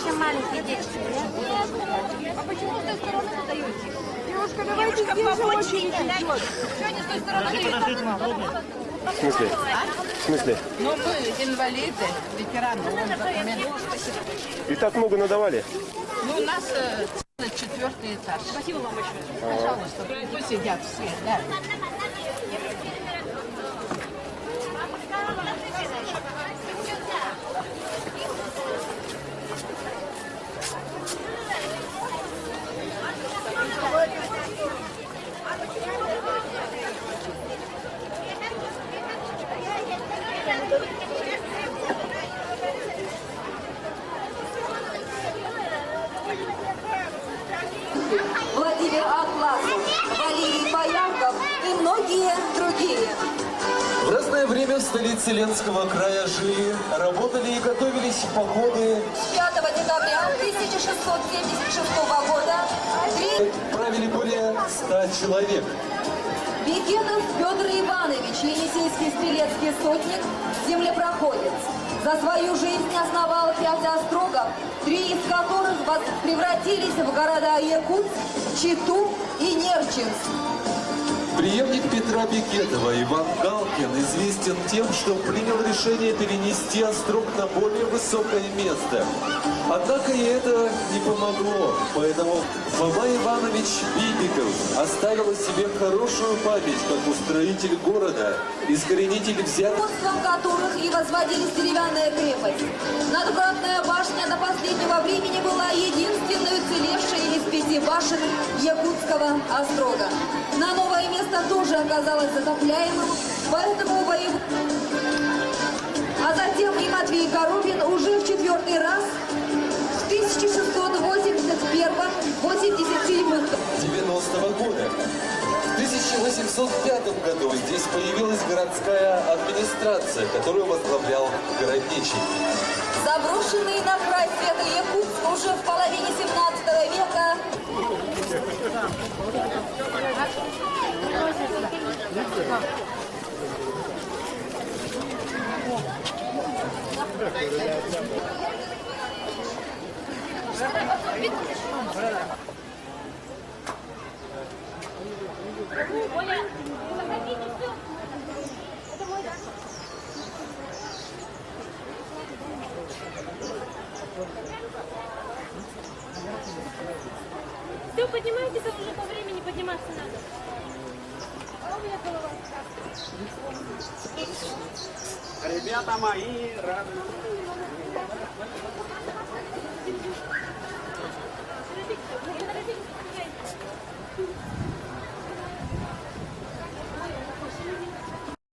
Все маленькие дети. А почему с той стороны вы даете? Девушка, давайте здесь же очередь идет. Сегодня с той стороны даете. В смысле? В смысле? Ну, мы инвалиды, ветераны. И так много надавали? Ну, у нас целый 4-й этаж. Спасибо вам большое. Пожалуйста, пусть сидят все, да. Владимир Атласов, Валерий Боярков и многие другие. В разное время в столице Ленского края жили, работали и готовились в походы. 5 декабря 1676 года Правили более 100 человек. Бекетов Петр Иванович, енисейский стрелецкий сотник, землепроходец. За свою жизнь основал 5 острогов, 3 из которых превратились в города Якутск, Читу и Нерчинск. Преемник Петра Бекетова Иван Галкин известен тем, что принял решение перенести острог на более высокое место. Однако и это не помогло, поэтому Фома Иванович Бибиков оставил о себе хорошую память как устроитель города, искоренитель взятых. Руководством которых и возводились деревянная крепость. Надвратная башня до последнего времени была единственной уцелевшей из 5 башен Якутского острога. На новое место тоже оказалось затопляемым, поэтому А затем и Матвей Коровин уже в 4-й раз в 1681-87 90-го года. В 1805 году здесь появилась городская администрация, которую возглавлял городничий. Заброшенный на край света Якутск уже в половине 17 века Все, поднимайтесь, а уже по времени подниматься надо. А у меня голова. Ребята мои, рады.